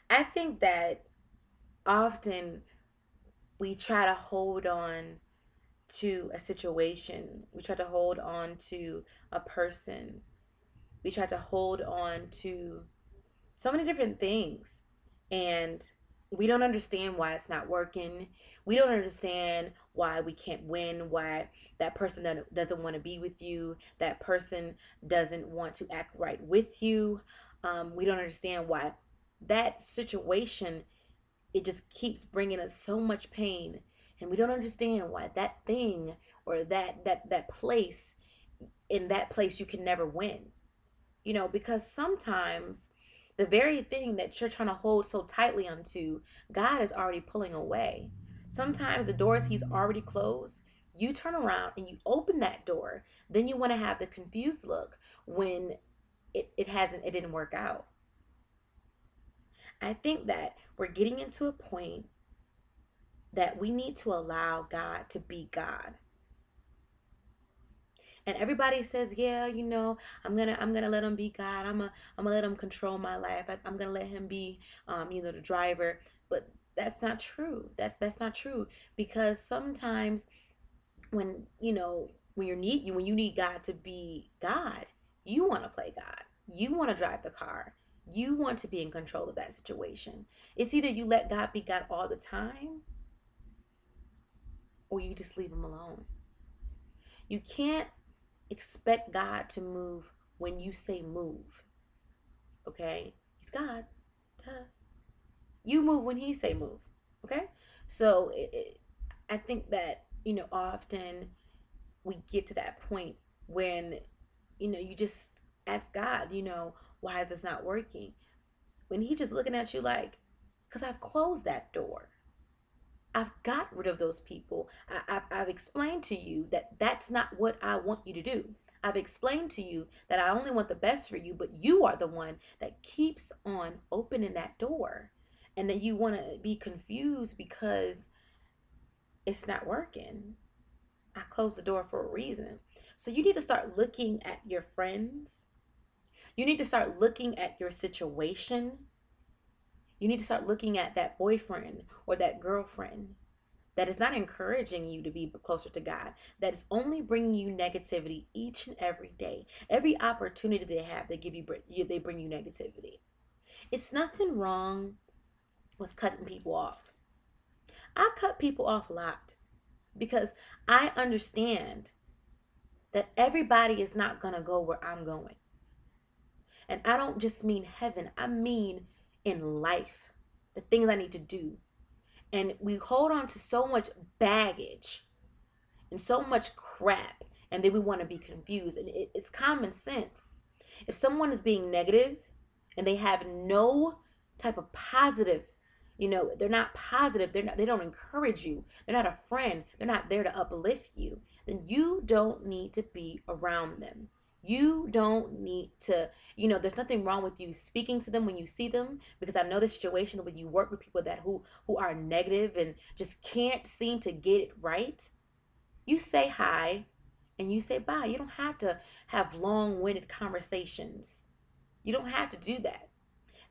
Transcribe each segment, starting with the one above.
I think that often we try to hold on to a situation, we try to hold on to a person, we try to hold on to so many different things. And we don't understand why it's not working. We don't understand why we can't win, why that person doesn't want to be with you, that person doesn't want to act right with you. We don't understand why that situation, it just keeps bringing us so much pain, and we don't understand why that thing or that place, in that place you can never win. Because sometimes the very thing that you're trying to hold so tightly onto, God is already pulling away. Sometimes the doors He's already closed, you turn around and you open that door. Then you want to have the confused look when it didn't work out. I think that we're getting into a point that we need to allow God to be God. And everybody says, yeah, I'm gonna let him be God. I'm gonna let him control my life. I'm gonna let him be, the driver. But that's not true. That's not true, because sometimes when when you need God to be God, you want to play God. You want to drive the car. You want to be in control of that situation. It's either you let God be God all the time, or you just leave him alone. You can't expect God to move when you say move. Okay? He's God. Duh. You move when he say move. Okay? So I think that, often we get to that point when, you just ask God, why is this not working? When he's just looking at you like, because I've closed that door. I've got rid of those people. I've explained to you that that's not what I want you to do. I've explained to you that I only want the best for you, but you are the one that keeps on opening that door. And that you want to be confused because it's not working. I closed the door for a reason. So you need to start looking at your friends. You need to start looking at your situation. You need to start looking at that boyfriend or that girlfriend that is not encouraging you to be closer to God, that is only bringing you negativity each and every day. Every opportunity they have, they bring you negativity. It's nothing wrong with cutting people off. I cut people off a lot because I understand that everybody is not going to go where I'm going. And I don't just mean heaven, I mean in life, the things I need to do. And we hold on to so much baggage and so much crap, and then we want to be confused. And it's common sense. If someone is being negative and they have no type of positive, they're not positive, they don't encourage you, they're not a friend, they're not there to uplift you, then you don't need to be around them. You don't need to, there's nothing wrong with you speaking to them when you see them, because I know the situation when you work with people that who are negative and just can't seem to get it right. You say hi and you say bye. You don't have to have long-winded conversations. You don't have to do that.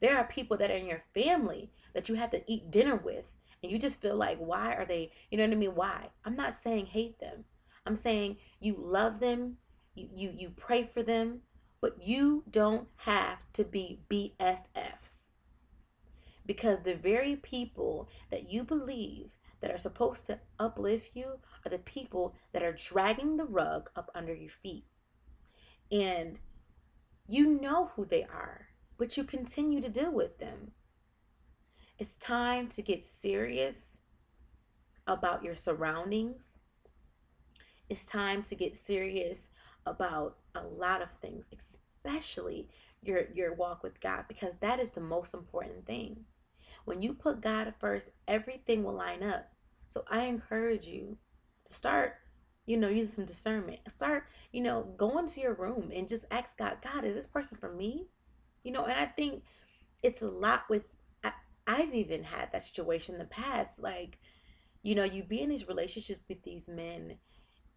There are people that are in your family that you have to eat dinner with, and you just feel like, why are they, you know what I mean? Why? I'm not saying hate them. I'm saying you love them, you pray for them, but you don't have to be BFFs, because the very people that you believe that are supposed to uplift you are the people that are dragging the rug up under your feet. And you know who they are, but you continue to deal with them. It's time to get serious about your surroundings. It's time to get serious about a lot of things, especially your walk with God, because that is the most important thing. When you put God first, everything will line up. So I encourage you to start, using some discernment. Start, going to your room and just ask God, God, is this person for me? And I think it's a lot with, I've even had that situation in the past. Like, you be in these relationships with these men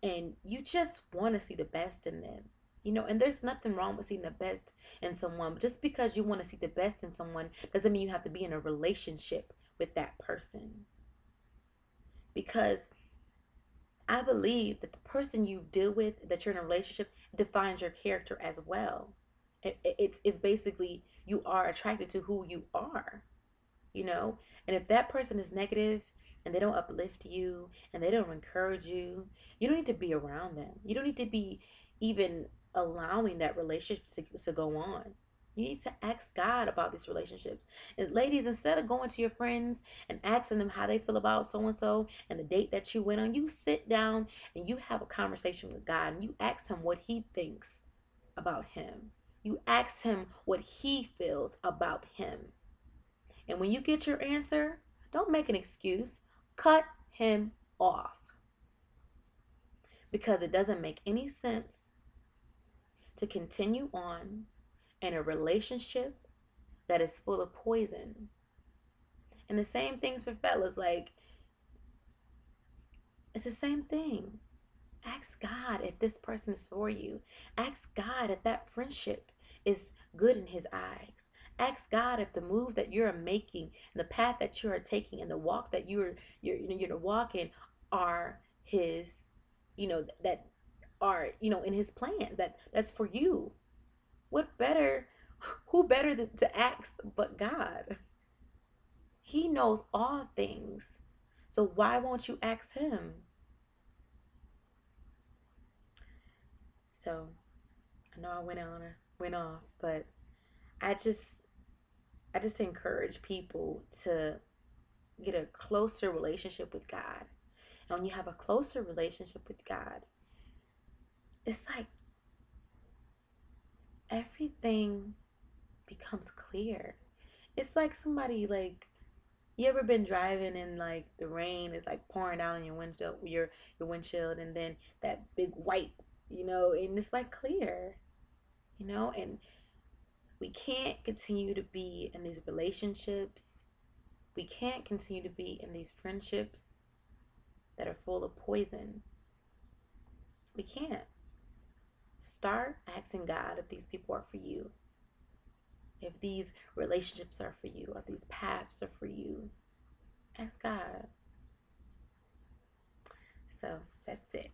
and you just want to see the best in them. And there's nothing wrong with seeing the best in someone. But just because you want to see the best in someone doesn't mean you have to be in a relationship with that person. Because I believe that the person you deal with, that you're in a relationship, defines your character as well. It's basically you are attracted to who you are, you know? And if that person is negative and they don't uplift you and they don't encourage you, you don't need to be around them. You don't need to be even allowing that relationship to go on. You need to ask God about these relationships. And ladies, instead of going to your friends and asking them how they feel about so and so and the date that you went on, you sit down and you have a conversation with God and you ask Him what He thinks about Him. You ask Him what He feels about Him. And when you get your answer, don't make an excuse. Cut him off. Because it doesn't make any sense to continue on in a relationship that is full of poison. And the same things for fellas. Like, it's the same thing. Ask God if this person is for you. Ask God if that friendship is good in His eyes. Ask God if the moves that you're making, the path that you are taking, and the walks that you're walking are His, that are in His plan. That's for you. What better? Who better to ask but God? He knows all things. So why won't you ask Him? So I know I went off, but I just I just encourage people to get a closer relationship with God. And when you have a closer relationship with God, it's like everything becomes clear. It's like somebody like you ever been driving and like the rain is like pouring down on your windshield and then that big white, and it's like clear, and we can't continue to be in these relationships. We can't continue to be in these friendships that are full of poison. We can't. Start asking God if these people are for you, if these relationships are for you, if these paths are for you. Ask God. So that's it.